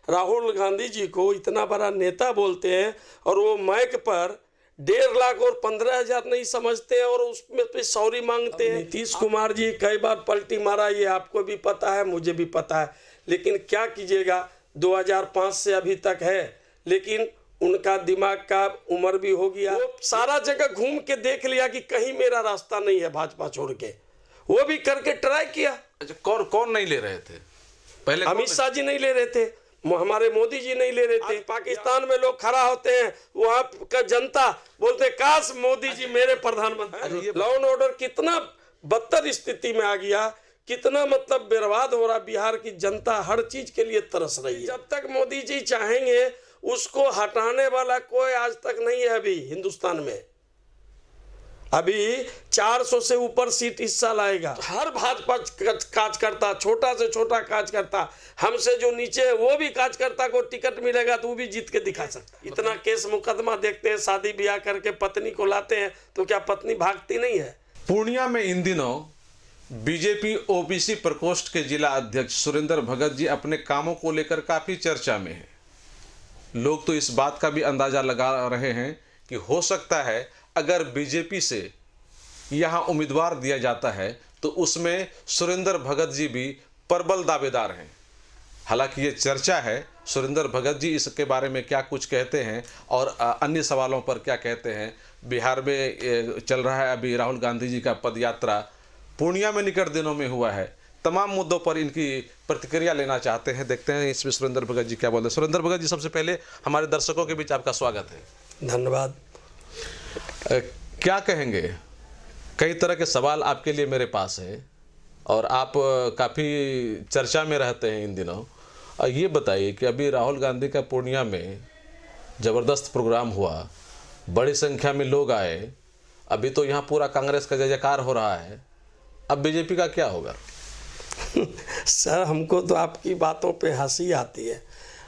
राहुल गांधी जी को इतना बड़ा नेता बोलते हैं और वो माइक पर 1.5 लाख और 15,000 नहीं समझते हैं और उसमें पे सॉरी मांगते हैं। नीतीश कुमार जी कई बार पलटी मारा, ये आपको भी पता है, मुझे भी पता है, लेकिन क्या कीजिएगा, 2005 से अभी तक है, लेकिन उनका दिमाग का उम्र भी हो गया। वो सारा जगह घूम के देख लिया कि कहीं मेरा रास्ता नहीं है भाजपा छोड़ के, वो भी करके ट्राई किया। अच्छा, कौन कौन नहीं ले रहे थे पहले? अमित शाह जी नहीं ले रहे थे, हमारे मोदी जी नहीं ले रहे थे। पाकिस्तान में लोग खड़ा होते हैं, वहां का जनता बोलते काश मोदी जी मेरे प्रधानमंत्री। लॉ एंड ऑर्डर कितना बदतर स्थिति में आ गया, कितना मतलब बर्बाद हो रहा। बिहार की जनता हर चीज के लिए तरस रही है। जब तक मोदी जी चाहेंगे उसको हटाने वाला कोई आज तक नहीं है अभी हिंदुस्तान में। अभी 400 से ऊपर सीट इस साल आएगा। हर भाजपा कार्यकर्ता, छोटा से छोटा कार्यकर्ता, हमसे जो नीचे है वो भी कार्यकर्ता को टिकट मिलेगा तो वो भी जीत के दिखा सकता। इतना केस मुकदमा देखते हैं, शादी ब्याह करके पत्नी को लाते हैं तो क्या पत्नी भागती नहीं है? पूर्णिया में इन दिनों बीजेपी ओबीसी प्रकोष्ठ के जिला अध्यक्ष सुरेंद्र भगत जी अपने कामों को लेकर काफी चर्चा में हैं। लोग तो इस बात का भी अंदाजा लगा रहे हैं कि हो सकता है अगर बीजेपी से यहाँ उम्मीदवार दिया जाता है तो उसमें सुरेंद्र भगत जी भी प्रबल दावेदार हैं। हालांकि ये चर्चा है, सुरेंद्र भगत जी इसके बारे में क्या कुछ कहते हैं और अन्य सवालों पर क्या कहते हैं। बिहार में चल रहा है अभी राहुल गांधी जी का पद यात्रा, पूर्णिया में निकट दिनों में हुआ है। तमाम मुद्दों पर इनकी प्रतिक्रिया लेना चाहते हैं, देखते हैं इसमें सुरेंद्र भगत जी क्या बोलते हैं। सुरेंद्र भगत जी, सबसे पहले हमारे दर्शकों के बीच आपका स्वागत है। धन्यवाद। क्या कहेंगे? कई तरह के सवाल आपके लिए मेरे पास है और आप काफ़ी चर्चा में रहते हैं इन दिनों। ये बताइए कि अभी राहुल गांधी का पूर्णिया में ज़बरदस्त प्रोग्राम हुआ, बड़ी संख्या में लोग आए, अभी तो यहाँ पूरा कांग्रेस का जय जयकार हो रहा है, अब बीजेपी का क्या होगा? सर, हमको तो आपकी बातों पे हंसी आती है।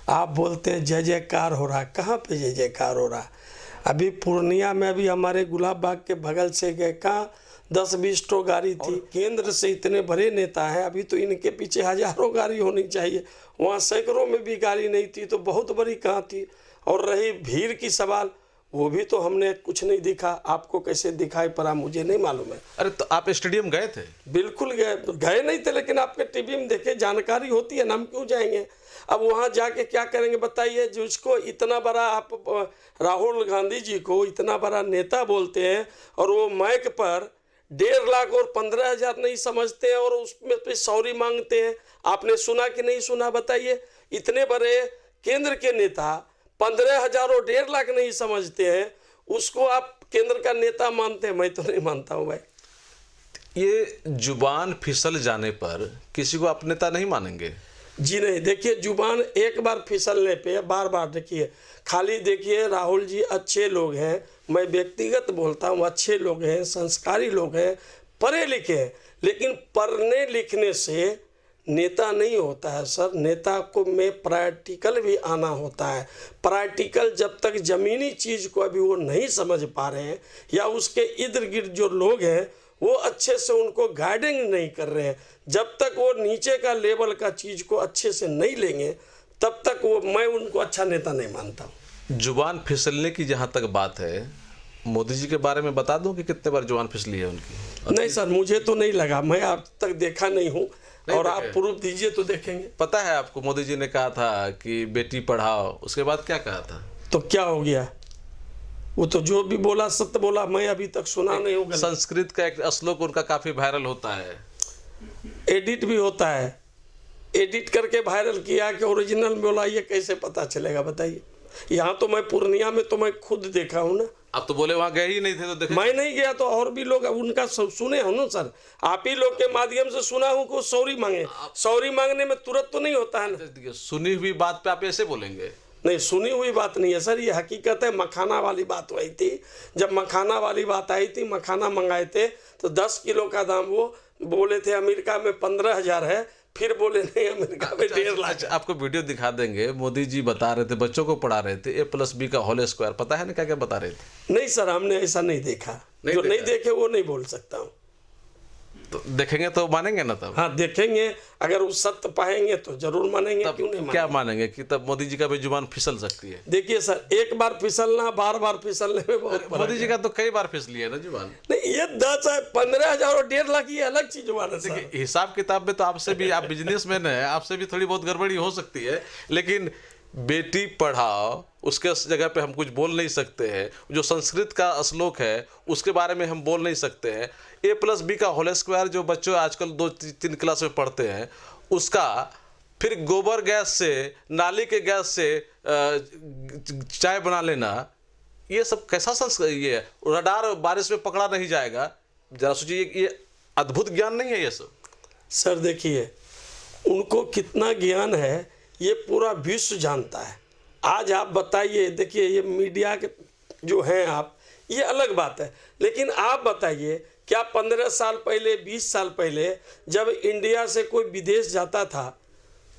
आप बोलते हैं जय जयकार हो रहा, कहाँ पे जय जयकार हो रहा? अभी पूर्णिया में अभी हमारे गुलाब बाग के बगल से गए, कहाँ 10-20 टो गाड़ी थी। केंद्र से इतने बड़े नेता हैं, अभी तो इनके पीछे हजारों गाड़ी होनी चाहिए, वहाँ सैकड़ों में भी गाड़ी नहीं थी तो बहुत बड़ी कहाँ थी। और रही भीड़ की सवाल, वो भी तो हमने कुछ नहीं दिखा। आपको कैसे दिखाई पड़ा मुझे नहीं मालूम है। अरे तो आप स्टेडियम गए थे? बिल्कुल गए नहीं थे, लेकिन आपके टीवी में देखे, जानकारी होती है ना, हम क्यों जाएंगे? अब वहाँ जाके क्या करेंगे बताइए? जिसको इतना बड़ा आप राहुल गांधी जी को इतना बड़ा नेता बोलते हैं और वो माइक पर 1.5 लाख और 15,000 नहीं समझते हैं और उसमें पे सॉरी मांगते हैं। आपने सुना कि नहीं सुना बताइए? इतने बड़े केंद्र के नेता 15,000 और 1.5 लाख नहीं समझते हैं, उसको आप केंद्र का नेता मानते हैं? मैं तो नहीं मानता हूँ भाई। ये जुबान फिसल जाने पर किसी को आप नेता नहीं मानेंगे? जी नहीं, देखिए जुबान एक बार फिसलने पे बार बार देखिए, खाली देखिए राहुल जी अच्छे लोग हैं, मैं व्यक्तिगत बोलता हूँ, अच्छे लोग हैं, संस्कारी लोग हैं, पढ़े लिखे हैं, लेकिन पढ़ने लिखने से नेता नहीं होता है सर। नेता को में प्रैक्टिकल भी आना होता है। प्रैक्टिकल जब तक ज़मीनी चीज़ को अभी वो नहीं समझ पा रहे हैं या उसके इर्द गिर्द जो लोग हैं वो अच्छे से उनको गाइडिंग नहीं कर रहे हैं, जब तक वो नीचे का लेवल का चीज़ को अच्छे से नहीं लेंगे तब तक वो, मैं उनको अच्छा नेता नहीं मानता हूँ। जुबान फिसलने की जहाँ तक बात है, मोदी जी के बारे में बता दूं कि कितने बार जुबान फिसली है उनकी? नहीं सर, मुझे तो नहीं लगा, मैं अब तक देखा नहीं हूँ, और आप प्रूफ दीजिए तो देखेंगे। पता है आपको, मोदी जी ने कहा था कि बेटी पढ़ाओ, उसके बाद क्या कहा था? तो क्या हो गया? वो तो जो भी बोला सत्य बोला, मैं अभी तक सुना नहीं होगा। संस्कृत का एक श्लोक उनका काफी वायरल होता है, एडिट भी होता है, एडिट करके वायरल किया कि ओरिजिनल बोला, ये कैसे पता चलेगा बताइए? यहाँ तो मैं पूर्णिया में तो मैं खुद देखा हूँ ना। आप तो बोले वहाँ गए ही नहीं थे तो देखे? मैं नहीं गया तो और भी लोग उनका सुने हो ना सर, आप ही लोग के माध्यम से सुना हूँ को सॉरी मांगे। सॉरी मांगने में तुरंत तो नहीं होता है ना। सुनी हुई बात पे आप ऐसे बोलेंगे? नहीं, सुनी हुई बात नहीं है सर, ये हकीकत है। मखाना वाली बात हुई थी, जब मखाना वाली बात आई थी, मखाना मंगाए थे तो 10 किलो का दाम वो बोले थे अमेरिका में 15,000 है, फिर बोले नहीं अमेरिका में 1.5 लाख। आपको वीडियो दिखा देंगे, मोदी जी बता रहे थे, बच्चों को पढ़ा रहे थे A+B का होल स्क्वायर, पता है ना क्या क्या बता रहे थे? नहीं सर, हमने ऐसा नहीं देखा, जो नहीं देखे वो नहीं बोल सकता हूँ। तो देखेंगे तो मानेंगे ना तब? हाँ देखेंगे, अगर वो सत्य पाएंगे तो जरूर मानेंगे, क्यों नहीं मानेंगे? क्या मानेंगे कि तब मोदी जी का भी जुबान फिसल सकती है? देखिए सर, एक बार फिसलना बार बार फिसलने में बहुत फर्क मोदी जी का तो कई बार फिसली है ना जुबान। नहीं, ये 10 है 15,000 और 1.5 लाख ये अलग चीज जुबान है सर। हिसाब किताब में तो आपसे भी, आप बिजनेसमैन है, आपसे भी थोड़ी बहुत गड़बड़ी हो सकती है, लेकिन बेटी पढ़ाओ उसके जगह पे हम कुछ बोल नहीं सकते हैं। जो संस्कृत का श्लोक है उसके बारे में हम बोल नहीं सकते हैं। A+B का होल स्क्वायर जो बच्चों आजकल 2-3 क्लास में पढ़ते हैं, उसका फिर गोबर गैस से, नाली के गैस से चाय बना लेना, ये सब कैसा संस्कृत? ये रडार बारिश में पकड़ा नहीं जाएगा, जरा सोचिए, ये अद्भुत ज्ञान नहीं है ये सब? सर देखिए, उनको कितना ज्ञान है ये पूरा विश्व जानता है। आज आप बताइए, देखिए ये मीडिया के जो हैं आप, ये अलग बात है, लेकिन आप बताइए क्या 15 साल पहले, 20 साल पहले जब इंडिया से कोई विदेश जाता था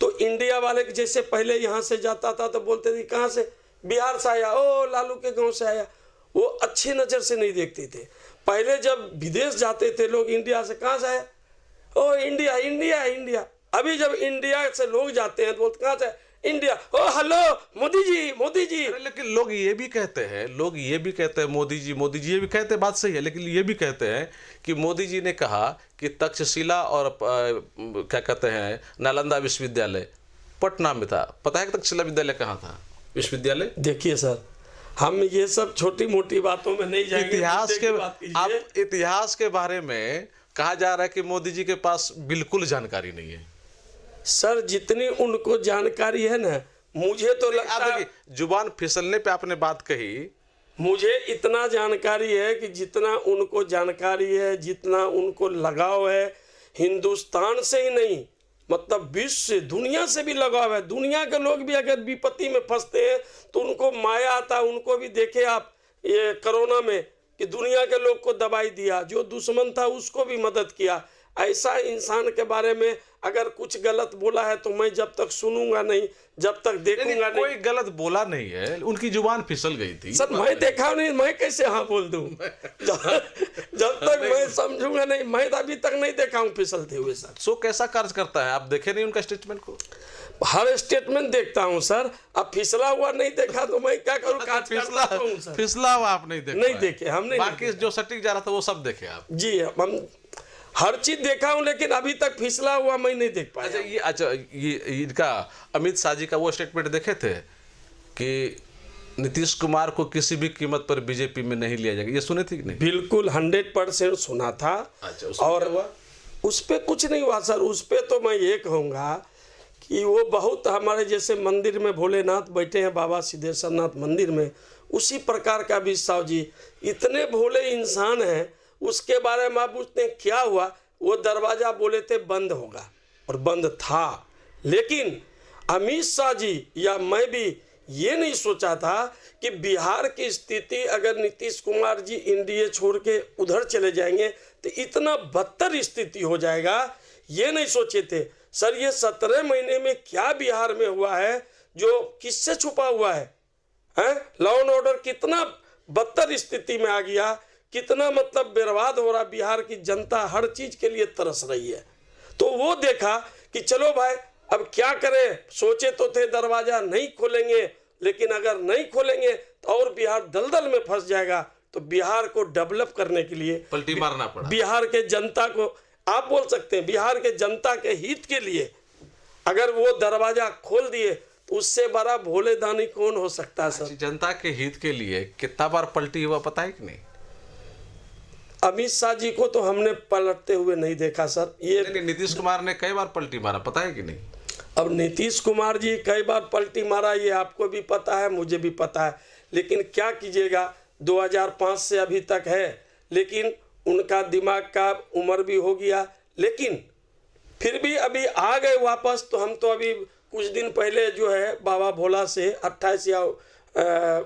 तो इंडिया वाले के जैसे पहले यहाँ से जाता था तो बोलते थे कहाँ से? बिहार से आया, ओ लालू के गांव से आया। वो अच्छी नज़र से नहीं देखते थे। पहले जब विदेश जाते थे लोग, इंडिया से कहाँ से आया? ओ इंडिया इंडिया इंडिया। अभी जब इंडिया से लोग जाते हैं तो बोलते कहाँ से? इंडिया। ओ हेलो मोदी जी, मोदी जी। लेकिन लोग ये भी कहते हैं, मोदी जी ये भी कहते हैं, बात सही है, लेकिन ये भी कहते हैं कि मोदी जी ने कहा कि तक्षशिला और क्या कहते हैं नालंदा विश्वविद्यालय पटना में था। पता है कि तक्षशिला विद्यालय कहाँ था, विश्वविद्यालय? देखिए सर, हम ये सब छोटी मोटी बातों में नहीं जाएंगे। इतिहास के बारे में कहा जा रहा है कि मोदी जी के पास बिल्कुल जानकारी नहीं है। सर जितनी उनको जानकारी है ना, मुझे तो लगता है, जुबान फिसलने पे आपने बात कही, मुझे इतना जानकारी है कि जितना उनको जानकारी है, जितना उनको लगाव है हिंदुस्तान से ही नहीं, मतलब विश्व से, दुनिया से भी लगाव है। दुनिया के लोग भी अगर विपत्ति में फंसते हैं तो उनको माया आता है। उनको भी देखे आप ये कोरोना में कि दुनिया के लोग को दवाई दिया, जो दुश्मन था उसको भी मदद किया। ऐसा इंसान के बारे में अगर कुछ गलत बोला है तो मैं जब तक सुनूंगा नहीं, जब तक देखूंगा नहीं। कोई गलत बोला नहीं है, उनकी जुबान फिसल गई थी सर। मैं देखा नहीं, मैं कैसे हाँ बोल दूं? जब तक मैं समझूंगा नहीं, मैं अभी तक नहीं देखा हूँ फिसलते हुए सर। सो कैसा कार्य करता है? आप देखे नहीं उनका स्टेटमेंट को? हर स्टेटमेंट देखता हूँ सर। अब फिसला हुआ नहीं देखा तो मैं क्या करूँ? फिसला हुआ आप नहीं देखे? नहीं देखे हमने। बाकी जो सटीक जा रहा था वो सब देखे आप? जी हम हर चीज देखा हूं, लेकिन अभी तक फिसला हुआ मैं नहीं देख पाया। अच्छा ये इनका अमित शाह जी का वो स्टेटमेंट देखे थे कि नीतीश कुमार को किसी भी कीमत पर बीजेपी में नहीं लिया जाएगा, ये सुने थे कि नहीं? बिल्कुल 100% सुना था। अच्छा, और उस पर कुछ नहीं हुआ सर। उस पर तो मैं ये कहूँगा कि वो बहुत हमारे जैसे मंदिर में भोलेनाथ बैठे हैं, बाबा सिद्धेश्वरनाथ मंदिर में, उसी प्रकार का भी साहु जी इतने भोले इंसान हैं। उसके बारे में आप पूछते हैं क्या हुआ? वो दरवाज़ा बोले थे बंद होगा और बंद था। लेकिन अमित शाह जी या मैं भी ये नहीं सोचा था कि बिहार की स्थिति अगर नीतीश कुमार जी एनडीए छोड़ के उधर चले जाएंगे तो इतना बदतर स्थिति हो जाएगा, ये नहीं सोचे थे सर। ये 17 महीने में क्या बिहार में हुआ है जो किससे छुपा हुआ है? लॉ एंड ऑर्डर कितना बदतर स्थिति में आ गया, कितना मतलब बर्बाद हो रहा। बिहार की जनता हर चीज के लिए तरस रही है। तो वो देखा कि चलो भाई अब क्या करें। सोचे तो थे दरवाजा नहीं खोलेंगे, लेकिन अगर नहीं खोलेंगे तो और बिहार दलदल में फंस जाएगा। तो बिहार को डेवलप करने के लिए पलटी मारना पड़ा। बिहार के जनता को आप बोल सकते हैं, बिहार के जनता के हित के लिए अगर वो दरवाजा खोल दिए तो उससे बड़ा भोले दानी कौन हो सकता है सर? जनता के हित के लिए कितना बार पलटी हुआ पता है कि नहीं? अमित शाह जी को तो हमने पलटते हुए नहीं देखा सर। ये नीतीश कुमार ने कई बार पलटी मारा, पता है कि नहीं? अब नीतीश कुमार जी कई बार पलटी मारा, ये आपको भी पता है, मुझे भी पता है। लेकिन क्या कीजिएगा, 2005 से अभी तक है, लेकिन उनका दिमाग का उम्र भी हो गया। लेकिन फिर भी अभी आ गए वापस। तो हम तो अभी कुछ दिन पहले जो है बाबा भोला से 28 या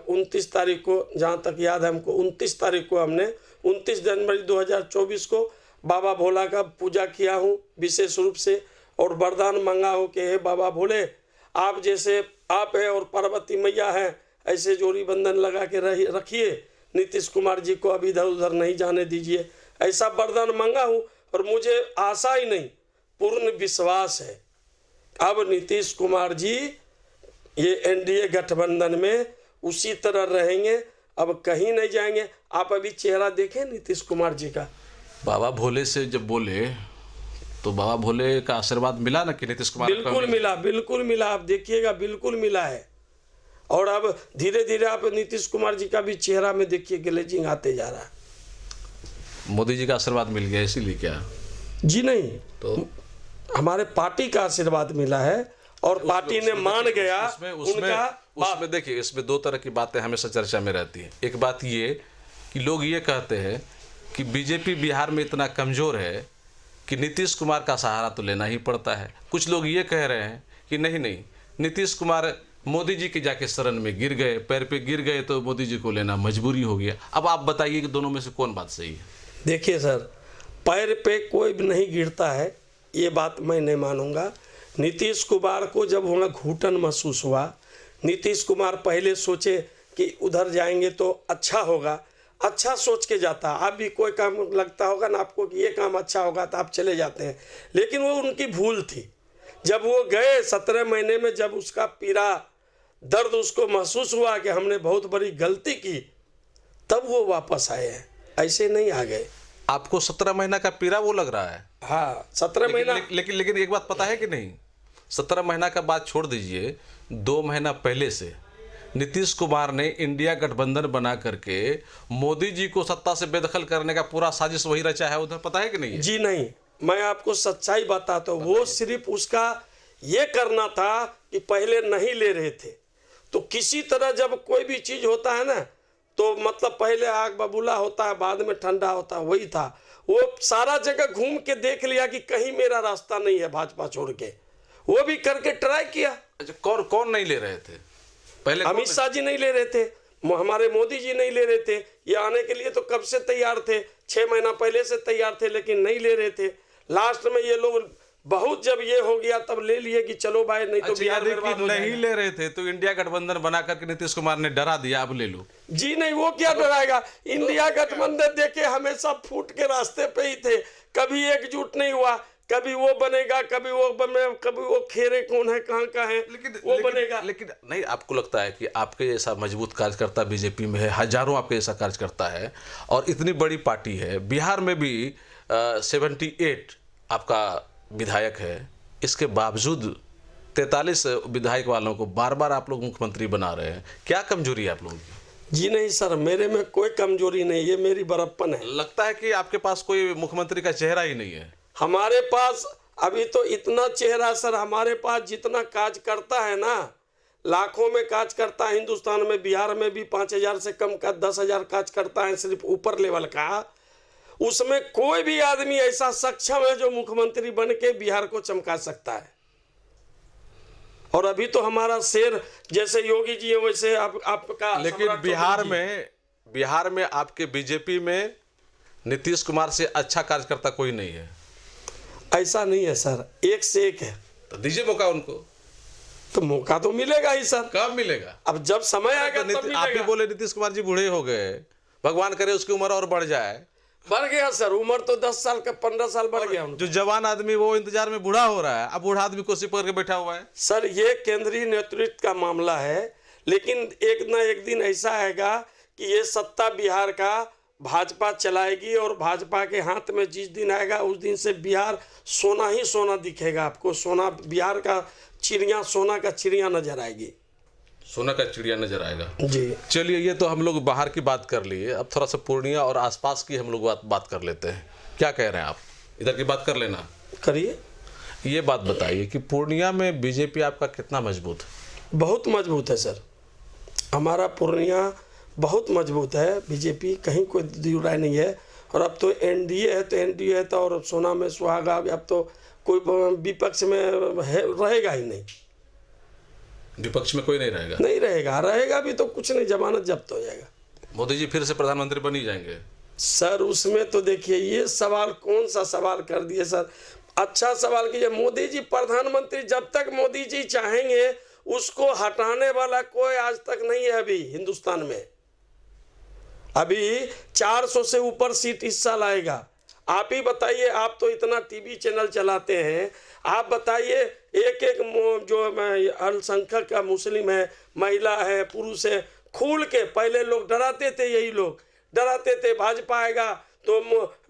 29 तारीख को, जहाँ तक याद है हमको, 29 तारीख को हमने 29 जनवरी 2024 को बाबा भोला का पूजा किया हूँ विशेष रूप से, और वरदान मांगा हो कि हे बाबा भोले, आप जैसे आप है और पार्वती मैया हैं, ऐसे जोड़ी बंधन लगा के रखिए, नीतीश कुमार जी को अभी इधर उधर नहीं जाने दीजिए, ऐसा वरदान मांगा हूँ। और मुझे आशा ही नहीं, पूर्ण विश्वास है अब नीतीश कुमार जी ये एनडीए गठबंधन में उसी तरह रहेंगे, अब कहीं नहीं जाएंगे। आप अभी चेहरा देखें नीतीश कुमार जी का। बाबा भोले से जब बोले तो बाबा भोले का आशीर्वाद मिला ना कि नीतीश कुमार? बिल्कुल मिला, बिल्कुल मिला, आप देखिएगा बिल्कुल मिला है। और अब धीरे धीरे आप नीतीश कुमार जी का भी चेहरा में देखिए ग्लेजिंग आते जा रहा है। मोदी जी का आशीर्वाद मिल गया इसीलिए क्या? जी नहीं, तो हमारे पार्टी का आशीर्वाद मिला है और पार्टी ने मान गया उसमें देखिए, इसमें दो तरह की बातें हमेशा चर्चा में रहती है। एक बात ये कि लोग ये कहते हैं कि बीजेपी बिहार में इतना कमजोर है कि नीतीश कुमार का सहारा तो लेना ही पड़ता है। कुछ लोग ये कह रहे हैं कि नहीं, नीतीश कुमार मोदी जी के जाके शरण में गिर गए, पैर पे गिर गए तो मोदी जी को लेना मजबूरी हो गया। अब आप बताइए कि दोनों में से कौन बात सही है? देखिए सर, पैर पे कोई भी नहीं गिरता है, ये बात मैं नहीं मानूंगा। नीतीश कुमार को जब वहाँ घुटन महसूस हुआ, नीतीश कुमार पहले सोचे कि उधर जाएंगे तो अच्छा होगा, अच्छा सोच के जाता। आप भी कोई काम लगता होगा ना आपको कि ये काम अच्छा होगा तो आप चले जाते हैं, लेकिन वो उनकी भूल थी। जब वो गए 17 महीने में, जब उसका पीड़ा दर्द उसको महसूस हुआ कि हमने बहुत बड़ी गलती की, तब वो वापस आए हैं, ऐसे नहीं आ गए। आपको 17 महीना का पीड़ा वो लग रहा है? हाँ, 17 महीना। लेकिन एक बात पता है कि नहीं, 17 महीना का बात छोड़ दीजिए, 2 महीना पहले से नीतीश कुमार ने इंडिया गठबंधन बना करके मोदी जी को सत्ता से बेदखल करने का पूरा साजिश वही रचा है उधर, पता है कि नहीं? जी नहीं, मैं आपको सच्चाई बताता हूँ। वो सिर्फ उसका ये करना था कि पहले नहीं ले रहे थे, तो किसी तरह जब कोई भी चीज़ होता है ना, तो मतलब पहले आग बबूला होता है, बाद में ठंडा होता है, वही था। वो सारा जगह घूम के देख लिया कि कहीं मेरा रास्ता नहीं है भाजपा छोड़ के, वो भी करके ट्राई किया। अच्छा, कौन नहीं ले रहे थे पहले? अमित शाह जी नहीं ले रहे थे, हमारे मोदी जी नहीं ले रहे थे। ये आने के लिए तो कब से तैयार थे, 6 महीना पहले से तैयार थे, लेकिन नहीं ले रहे थे। लास्ट में ये लोग बहुत जब ये हो गया तब ले लिए कि चलो भाई, नहीं तो बिहार बर्बाद हो जाएगा। नहीं ले रहे थे तो इंडिया गठबंधन बना करके नीतीश कुमार ने डरा दिया, अब ले लो। जी नहीं, वो क्या डराएगा। इंडिया गठबंधन देखे हमेशा फूट के रास्ते पे ही थे, कभी एकजुट नहीं हुआ। कभी वो बनेगा, कभी वो बने, कभी वो खेरे कौन है, कहाँ का है, वो बनेगा। लेकिन नहीं, आपको लगता है कि आपके जैसा मजबूत कार्यकर्ता बीजेपी में है, हजारों आपके जैसा कार्यकर्ता है, और इतनी बड़ी पार्टी है, बिहार में भी 78 आपका विधायक है, इसके बावजूद 43 विधायक वालों को बार बार आप लोग मुख्यमंत्री बना रहे हैं, क्या कमजोरी है आप लोगों की? जी नहीं सर, मेरे में कोई कमजोरी नहीं, ये मेरी बड़प्पन है। लगता है कि आपके पास कोई मुख्यमंत्री का चेहरा ही नहीं है। हमारे पास अभी तो इतना चेहरा सर, हमारे पास जितना काज करता है ना, लाखों में काज करता है हिंदुस्तान में। बिहार में भी 5000 से कम का 10,000 काज करता है, सिर्फ ऊपर लेवल का। उसमें कोई भी आदमी ऐसा सक्षम है जो मुख्यमंत्री बन के बिहार को चमका सकता है। और अभी तो हमारा शेर जैसे योगी जी है, वैसे आपका। लेकिन बिहार में आपके बीजेपी में नीतीश कुमार से अच्छा कार्यकर्ता कोई नहीं है? ऐसा नहीं है सर, एक से एक है। तो दीजिए मौका उनको। तो मौका तो मिलेगा ही सर। कब मिलेगा? अब जब समय आएगा तब मिलेगा। आप ही बोले नीतीश कुमार जी बूढ़े हो गए, भगवान करे उसकी उम्र और बढ़ जाए। बढ़ गया सर, उम्र तो 10 साल का 15 साल बढ़ गया। जो जवान आदमी वो इंतजार में बूढ़ा हो रहा है, अब बूढ़ा आदमी कुर्सी पकड़ के बैठा हुआ है। सर ये केंद्रीय नेतृत्व का मामला है, लेकिन एक ना एक दिन ऐसा आएगा कि ये सत्ता बिहार का भाजपा चलाएगी, और भाजपा के हाथ में जिस दिन आएगा उस दिन से बिहार सोना ही सोना दिखेगा आपको। सोना, बिहार का चिड़िया, सोना का चिड़िया नजर आएगी, सोना का चिड़िया नजर आएगा जी। चलिए, ये तो हम लोग बाहर की बात कर लिए, अब थोड़ा सा पूर्णिया और आसपास की हम लोग बात कर लेते हैं। क्या कह रहे हैं आप? इधर की बात कर लेना। करिए। ये बात बताइए कि पूर्णिया में बीजेपी आपका कितना मजबूत है? बहुत मजबूत है सर, हमारा पूर्णिया बहुत मजबूत है। बीजेपी कहीं कोई दुराय नहीं है। और अब तो एनडीए है, तो एनडीए है तो, और सोना में सुहागा, अब तो कोई विपक्ष में रहेगा ही नहीं। विपक्ष में कोई नहीं रहेगा? नहीं रहेगा, रहेगा भी तो कुछ नहीं, जमानत जब्त हो जाएगा। मोदी जी फिर से प्रधानमंत्री बन ही जाएंगे? सर उसमें तो देखिए, ये सवाल कौन सा सवाल कर दिए सर, अच्छा सवाल कीजिए। मोदी जी प्रधानमंत्री जब तक मोदी जी चाहेंगे उसको हटाने वाला कोई आज तक नहीं है अभी हिंदुस्तान में। अभी 400 से ऊपर सीट इस साल आएगा, आप ही बताइए, आप तो इतना टीवी चैनल चलाते हैं, आप बताइए एक एक जो अल्पसंख्यक का मुस्लिम है, महिला है, पुरुष है, खुल के पहले लोग डराते थे, यही लोग डराते थे भाजपा आएगा तो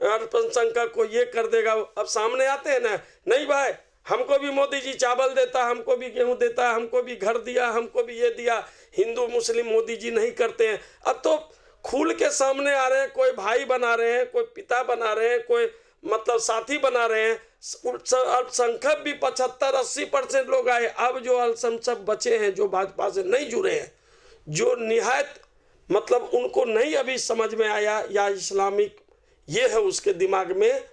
अल्पसंख्यक को ये कर देगा। अब सामने आते हैं ना, नहीं भाई हमको भी मोदी जी चावल देता, हमको भी गेहूं देता, हमको भी घर दिया, हमको भी ये दिया। हिंदू मुस्लिम मोदी जी नहीं करते हैं। अब तो खुल के सामने आ रहे हैं, कोई भाई बना रहे हैं, कोई पिता बना रहे हैं, कोई मतलब साथी बना रहे हैं। अल्पसंख्यक भी 75-80% लोग आए। अब जो अल्पसंख्यक बचे हैं, जो भाजपा से नहीं जुड़े हैं, जो निहायत मतलब उनको नहीं अभी समझ में आया या इस्लामिक ये है उसके दिमाग में,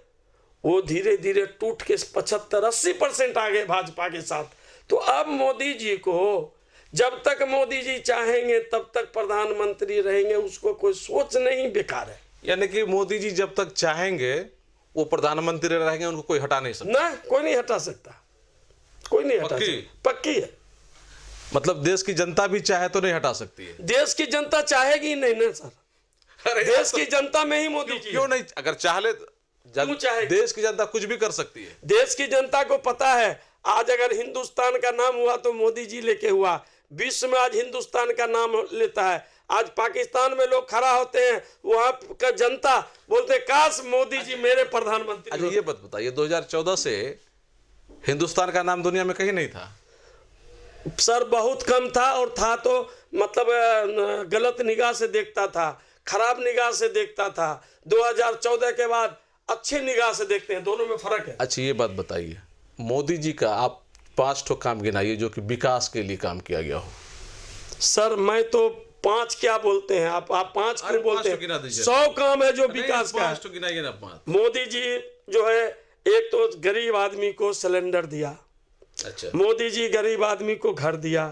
वो धीरे धीरे टूट के 75-80% आ गए भाजपा के साथ। तो अब मोदी जी को जब तक मोदी जी चाहेंगे तब तक प्रधानमंत्री रहेंगे, उसको कोई सोच नहीं, बेकार है। यानी कि मोदी जी जब तक चाहेंगे वो प्रधानमंत्री रहेंगे, उनको कोई हटा नहीं सकता। ना कोई नहीं हटा सकता, कोई नहीं हटा सकता, पक्की है। मतलब देश की जनता भी चाहे तो नहीं हटा सकती है। देश की जनता चाहेगी नहीं ना सर, देश की जनता में ही मोदी जी क्यों नहीं, अगर चाहे देश की जनता कुछ भी कर सकती है। देश की जनता को पता है, आज अगर हिंदुस्तान का नाम हुआ तो मोदी जी लेके हुआ। विश्व में आज हिंदुस्तान का नाम लेता है। आज पाकिस्तान में लोग खड़ा होते हैं, वहां का जनता बोलते काश मोदी जी मेरे प्रधानमंत्री। अच्छा ये बात बताइए, 2014 से हिंदुस्तान का नाम दुनिया में कहीं नहीं था सर, बहुत कम था, और था तो मतलब गलत निगाह से देखता था, खराब निगाह से देखता था। 2014 के बाद अच्छे निगाह से देखते हैं, दोनों में फर्क है। अच्छा ये बात बताइए, मोदी जी का आप 5 ठो काम गिनाइए जो कि विकास के लिए काम किया गया हो। सर मैं तो 5 क्या बोलते हैं, आप 5 क्यों बोलते हैं? 100 काम है जो विकास का है। गिनाइए ना 5। मोदी जी जो है, एक तो गरीब आदमी को सिलेंडर दिया। अच्छा। मोदी जी गरीब आदमी को घर दिया।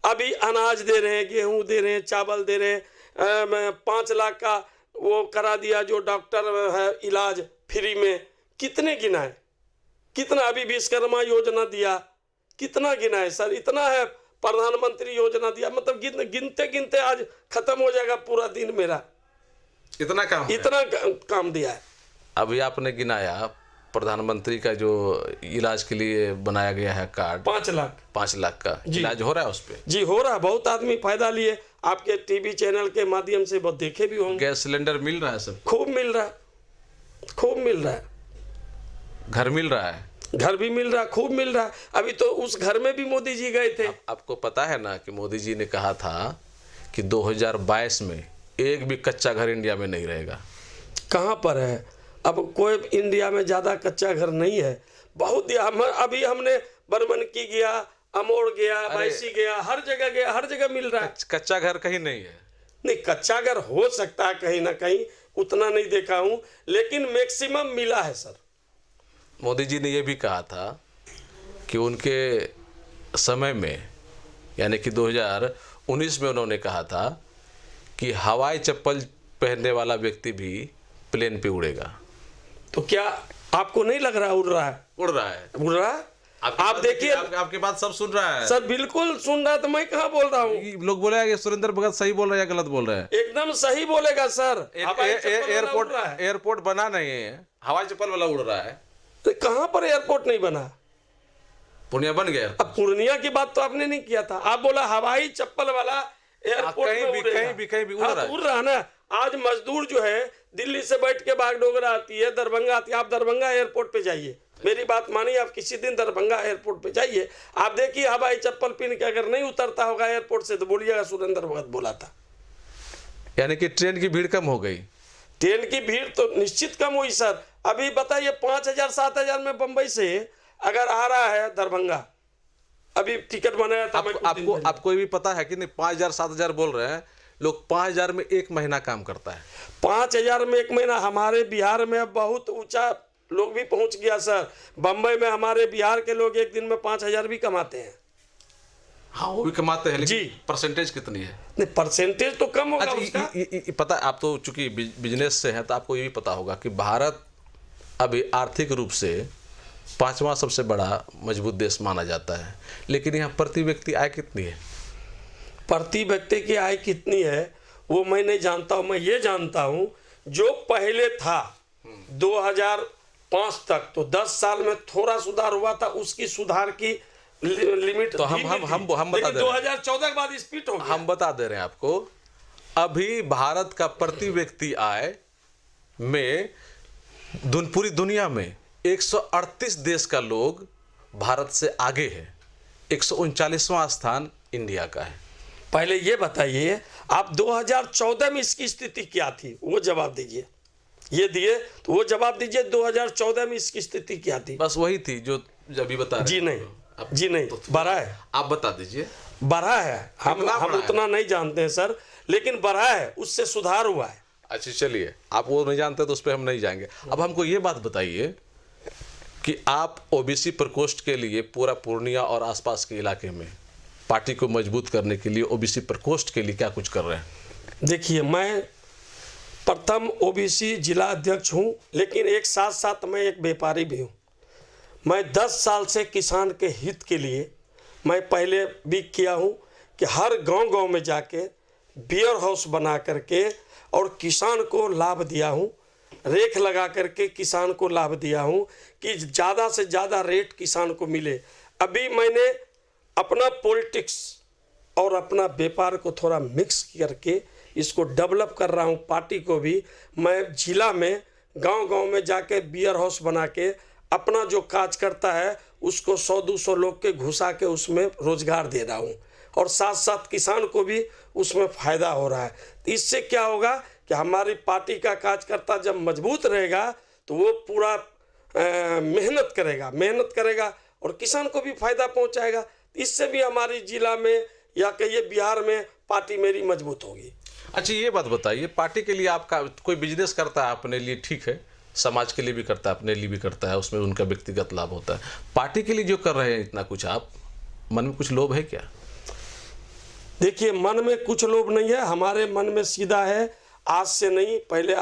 अभी अनाज दे रहे हैं, गेहूं दे रहे हैं, चावल दे रहे हैं। 5 लाख का वो करा दिया जो डॉक्टर है इलाज फ्री में। कितने गिनाए, कितना अभी विश्वकर्मा योजना दिया, कितना गिनाए सर? इतना है, प्रधानमंत्री योजना दिया, मतलब गिनते गिनते आज खत्म हो जाएगा पूरा दिन मेरा। इतना काम दिया है। अभी आपने गिनाया प्रधानमंत्री का जो इलाज के लिए बनाया गया है कार्ड, 5 लाख का इलाज हो रहा है उस पे? जी हो रहा है, बहुत आदमी फायदा लिए। आपके टीवी चैनल के माध्यम से बहुत देखे भी होंगे। गैस सिलेंडर मिल रहा है सब? खूब मिल रहा है, खूब मिल रहा है। घर मिल रहा है? घर भी मिल रहा है, खूब मिल रहा है। अभी तो उस घर में भी मोदी जी गए थे। आपको पता है ना कि मोदी जी ने कहा था कि 2022 में एक भी कच्चा घर इंडिया में नहीं रहेगा। कहाँ पर है? अब कोई इंडिया में ज़्यादा कच्चा घर नहीं है, बहुत दिया। अभी हमने बरमनकी गया, अमोड़ गया, बायसी गया, हर जगह गया, हर जगह मिल रहा है। कच्चा घर कहीं नहीं है? नहीं, कच्चा घर हो सकता है कहीं ना कहीं, उतना नहीं देखा हूँ, लेकिन मैक्सिमम मिला है सर। मोदी जी ने यह भी कहा था कि उनके समय में, यानी कि 2019 में उन्होंने कहा था कि हवाई चप्पल पहनने वाला व्यक्ति भी प्लेन पे उड़ेगा। तो क्या आपको नहीं लग रहा उड़ रहा है? उड़ रहा है, उड़ रहा है। आप देखिए, आपके बात सब सुन रहा है सर, बिल्कुल सुन रहा है। तो मैं कहाँ बोल रहा हूँ? लोग बोले कि सुरेंद्र भगत सही बोल रहे हैं या गलत बोल रहे हैं? एकदम सही बोलेगा सर। एयरपोर्ट बना नहीं है, हवाई चप्पल वाला उड़ रहा है। तो कहाँ पर एयरपोर्ट नहीं बना? पूर्णिया बन गया। अब पूर्णिया की बात तो आपने नहीं किया था, आप बोला हवाई चप्पल वाला एयरपोर्ट कहीं भी उड़ रहा है ना। आज मजदूर जो है दिल्ली से बैठ के बागडोगरा आती है, दरभंगा आती है। आप दरभंगा एयरपोर्ट पे जाइए, मेरी बात मानिए, आप किसी दिन दरभंगा एयरपोर्ट पे जाइए, आप देखिए हवाई चप्पल पहन के अगर नहीं उतरता होगा एयरपोर्ट से तो बोलिएगा सुरेंद्र भगत बोला था। यानी कि ट्रेन की भीड़ कम हो गई। ट्रेन की भीड़ तो निश्चित कम हुई सर। अभी बताइए 5,000-7,000 में बंबई से अगर आ रहा है दरभंगा, अभी टिकट बनाया था। आपको भी पता है कि नहीं, 5,000-7,000 बोल रहे हैं लोग, 5,000 में 1 महीना काम करता है। 5,000 में 1 महीना हमारे बिहार में बहुत ऊंचा लोग भी पहुंच गया सर। बंबई में हमारे बिहार के लोग एक दिन में 5,000 भी कमाते हैं। हाँ वो भी कमाते हैं, लेकिन जी परसेंटेज कितनी है? नहीं, परसेंटेज तो कम होगा उसका। पता है, आप तो चूंकि बिजनेस से हैं तो आपको ये भी पता होगा कि भारत अभी आर्थिक रूप से 5वां सबसे बड़ा मजबूत देश माना जाता है, लेकिन यहाँ प्रति व्यक्ति आय कितनी है? प्रति व्यक्ति की आय कितनी है वो मैं नहीं जानता हूँ। मैं ये जानता हूँ जो पहले था 2005 तक, तो 10 साल में थोड़ा सुधार हुआ था, उसकी सुधार की लिमिट तो हम बता दे 2014 के बाद स्पीड हो गया। हम बता दे रहे हैं आपको, अभी भारत का प्रति व्यक्ति आय में पूरी दुनिया में 138 देश का लोग भारत से आगे है, 139वां स्थान इंडिया का है। पहले ये बताइए, आप 2014 में इसकी स्थिति क्या थी, वो जवाब दीजिए। ये दिए तो वो जवाब दीजिए, 2014 में इसकी स्थिति क्या थी? बस वही थी जो अभी बता रहे। जी नहीं, जी नहीं, बढ़ा है। आप बता दीजिए। बढ़ा है, हम उतना नहीं जानते हैं सर, लेकिन बढ़ा है, उससे सुधार हुआ है। अच्छा चलिए, आप वो नहीं जानते तो उस पर हम नहीं जाएंगे। अब हमको ये बात बताइए कि आप ओबीसी प्रकोष्ठ के लिए पूरा पूर्णिया और आसपास के इलाके में पार्टी को मजबूत करने के लिए, ओबीसी प्रकोष्ठ के लिए क्या कुछ कर रहे हैं? देखिए, मैं प्रथम ओबीसी जिला अध्यक्ष हूं, लेकिन एक साथ साथ मैं एक व्यापारी भी हूं। मैं 10 साल से किसान के हित के लिए मैं पहले भी किया हूं कि हर गांव-गांव में जाके बियर हाउस बना करके और किसान को लाभ दिया हूं, रेख लगा करके किसान को लाभ दिया हूं कि ज़्यादा से ज़्यादा रेट किसान को मिले। अभी मैंने अपना पॉलिटिक्स और अपना व्यापार को थोड़ा मिक्स करके इसको डेवलप कर रहा हूं। पार्टी को भी मैं जिला में गांव-गांव में जाके बियर हाउस बना के अपना जो काज करता है उसको 100-200 लोग के घुसा के उसमें रोजगार दे रहा हूं, और साथ साथ किसान को भी उसमें फ़ायदा हो रहा है। इससे क्या होगा कि हमारी पार्टी का कार्यकर्ता जब मजबूत रहेगा तो वो पूरा मेहनत करेगा और किसान को भी फायदा पहुंचाएगा। इससे भी हमारी जिला में या कहिए बिहार में पार्टी मेरी मजबूत होगी। अच्छा ये बात बताइए, पार्टी के लिए आपका कोई बिजनेस करता है अपने लिए, ठीक है, समाज के लिए भी करता है, अपने लिए भी करता है, उसमें उनका व्यक्तिगत लाभ होता है। पार्टी के लिए जो कर रहे हैं इतना कुछ, आप मन में कुछ लोभ है क्या? देखिए, मन में कुछ लोभ नहीं है, हमारे मन में सीधा है, आज से नहीं, पहले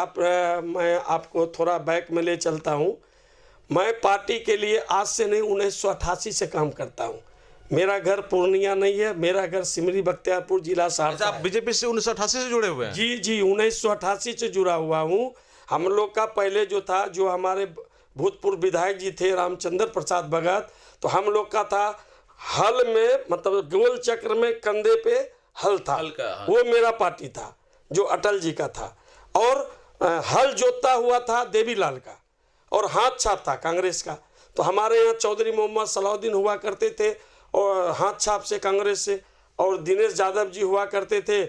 मैं आपको थोड़ा बैक में ले चलता हूँ। मैं पार्टी के लिए आज से नहीं 1988 से काम करता हूँ। मेरा घर पूर्णिया नहीं है, मेरा घर सिमरी बख्तियारपुर जिला सहरसा। आप बीजेपी से 1988 से जुड़े हुए हैं? जी 1988 से जुड़ा हुआ हूँ। हम लोग का पहले जो था, जो हमारे भूतपूर्व विधायक जी थे रामचंद्र प्रसाद भगत, तो हम लोग का था हल में, मतलब गोल चक्र में कंधे पे हल था, वो मेरा पार्टी था जो अटल जी का था, और हल जोतता हुआ था देवीलाल का, और हाथ छाप था कांग्रेस का। तो हमारे यहाँ चौधरी मोहम्मद सलाउद्दीन हुआ करते थे और हाथ छाप से कांग्रेस से, और दिनेश यादव जी हुआ करते थे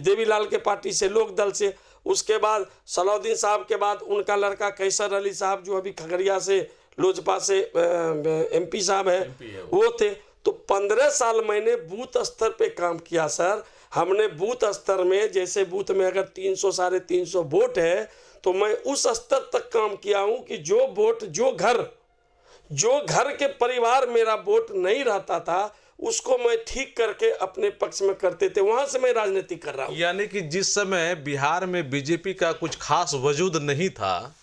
देवीलाल के पार्टी से, लोक दल से। उसके बाद सलाउद्दीन साहब के बाद उनका लड़का कैसर अली साहब जो अभी खगड़िया से लोजपा से एमपी साहब है, वो थे। तो 15 साल मैंने बूथ स्तर पे काम किया सर। हमने बूथ स्तर में, जैसे बूथ में अगर 300 साढ़े 300 वोट है, तो मैं उस स्तर तक काम किया हूँ कि जो वोट, जो घर के परिवार मेरा वोट नहीं रहता था, उसको मैं ठीक करके अपने पक्ष में करते थे। वहां से मैं राजनीति कर रहा हूँ। यानी कि जिस समय बिहार में बीजेपी का कुछ खास वजूद नहीं था,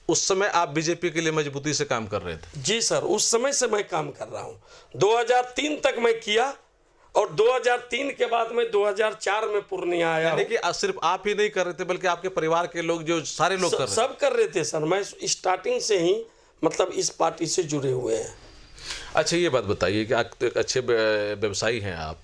उस समय आप बीजेपी के लिए मजबूती से काम कर रहे थे? जी सर, उस समय से मैं काम कर रहा हूँ। 2003 तक मैं किया, और 2003 के बाद मैं 2004 में पूर्णिया आया। यानी कि सिर्फ आप ही नहीं कर रहे थे, बल्कि आपके परिवार के लोग, जो सारे लोग कर रहे थे? सब कर रहे थे सर। मैं स्टार्टिंग से ही मतलब इस पार्टी से जुड़े हुए हैं। अच्छा ये बात बताइए कि आप एक अच्छे व्यवसायी हैं, आप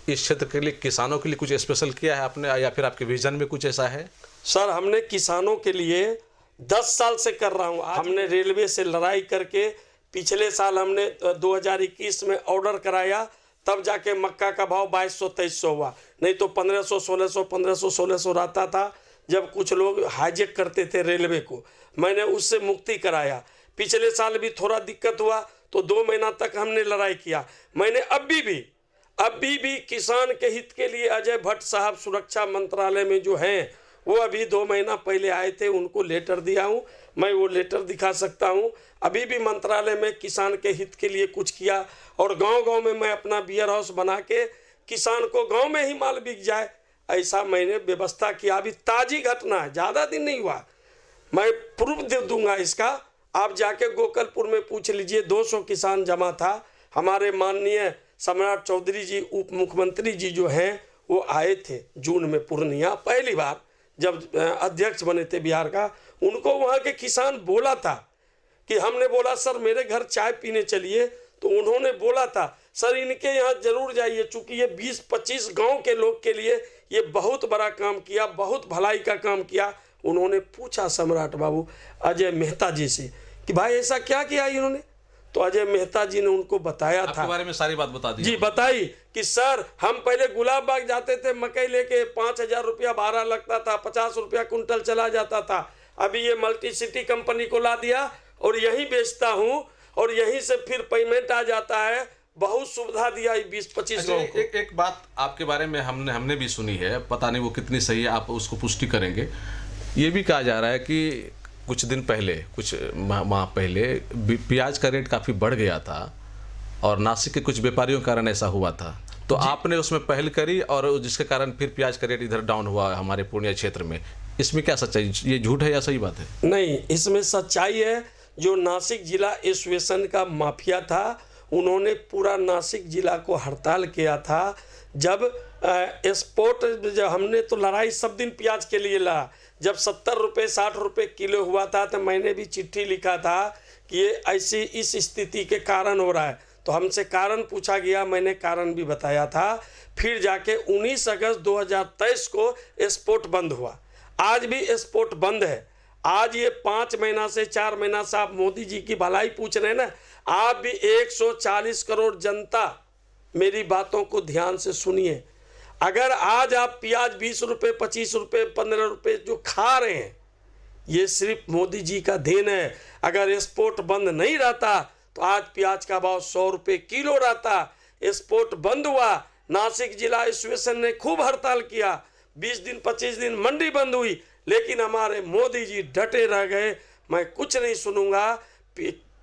इस क्षेत्र के लिए, किसानों के लिए कुछ स्पेशल किया है आपने, या फिर आपके विजन में कुछ ऐसा है? सर, हमने किसानों के लिए 10 साल से कर रहा हूँ। हमने रेलवे से लड़ाई करके, पिछले साल हमने 2021 में ऑर्डर कराया, तब जाके मक्का का भाव 2200-2300 हुआ, नहीं तो 1500-1600 रहता था, जब कुछ लोग हाईजेक करते थे रेलवे को। मैंने उससे मुक्ति कराया। पिछले साल भी थोड़ा दिक्कत हुआ तो 2 महीना तक हमने लड़ाई किया। मैंने अभी भी किसान के हित के लिए अजय भट्ट साहब सुरक्षा मंत्रालय में जो हैं, वो अभी 2 महीना पहले आए थे, उनको लेटर दिया हूँ। मैं वो लेटर दिखा सकता हूँ। अभी भी मंत्रालय में किसान के हित के लिए कुछ किया, और गांव-गांव में मैं अपना बियर हाउस बना के किसान को गांव में ही माल बिक जाए, ऐसा मैंने व्यवस्था किया। अभी ताज़ी घटना है, ज़्यादा दिन नहीं हुआ। मैं प्रूफ दे दूंगा इसका, आप जाके गोकलपुर में पूछ लीजिए। 200 किसान जमा था। हमारे माननीय सम्राट चौधरी जी, उप मुख्यमंत्री जी जो हैं, वो आए थे जून में पूर्णिया, पहली बार जब अध्यक्ष बने थे बिहार का। उनको वहाँ के किसान बोला था कि हमने बोला सर मेरे घर चाय पीने चलिए, तो उन्होंने बोला था सर इनके यहाँ जरूर जाइए, चूंकि ये 20-25 गांव के लोग के लिए ये बहुत बड़ा काम किया, बहुत भलाई का काम किया। उन्होंने पूछा सम्राट बाबू अजय मेहता जी से कि भाई ऐसा क्या किया इन्होंने, तो अजय मेहता जी ने उनको बताया था, बारे में सारी बात बता दी जी बताई कि सर हम पहले गुलाब बाग जाते थे, मकई लेके 5,000 रुपया भाड़ा लगता था, 50 रुपया कुंटल चला जाता था। अभी ये मल्टी सिटी कंपनी को ला दिया और यहीं बेचता हूँ और यहीं से फिर पेमेंट आ जाता है। बहुत सुविधा दिया 20-25 गाँव को। एक बात आपके बारे में हमने भी सुनी है, पता नहीं वो कितनी सही है, आप उसको पुष्टि करेंगे। ये भी कहा जा रहा है कि कुछ दिन पहले, कुछ माह पहले प्याज का रेट काफ़ी बढ़ गया था और नासिक के कुछ व्यापारियों के कारण ऐसा हुआ था, तो आपने उसमें पहल करी और जिसके कारण फिर प्याज का रेट इधर डाउन हुआ हमारे पूर्णिया क्षेत्र में। इसमें क्या सच्चाई, ये झूठ है या सही बात है? नहीं, इसमें सच्चाई है। जो नासिक जिला एसोसिएशन का माफिया था, उन्होंने पूरा नासिक जिला को हड़ताल किया था। जब एक्सपोर्ट, जब हमने तो लड़ाई सब दिन प्याज के लिए लड़ा, जब 70 रुपये 60 रुपये किलो हुआ था तो मैंने भी चिट्ठी लिखा था कि ये ऐसी इस स्थिति के कारण हो रहा है, तो हमसे कारण पूछा गया, मैंने कारण भी बताया था। फिर जाके 19 अगस्त 2023 को एक्सपोर्ट बंद हुआ। आज भी एक्सपोर्ट बंद है। आज ये 5 महीना से 4 महीना से आप मोदी जी की भलाई पूछ रहे हैं ना, आप भी 140 करोड़ जनता मेरी बातों को ध्यान से सुनिए। अगर आज आप प्याज 20 रुपये 25 रुपये 15 रुपये जो खा रहे हैं, ये सिर्फ मोदी जी का देन है। अगर एक्सपोर्ट बंद नहीं रहता तो आज प्याज का भाव 100 रुपये किलो रहता। एक्सपोर्ट बंद हुआ, नासिक जिला एसोसिएशन ने खूब हड़ताल किया, 20 दिन 25 दिन मंडी बंद हुई, लेकिन हमारे मोदी जी डटे रह गए, मैं कुछ नहीं सुनूंगा।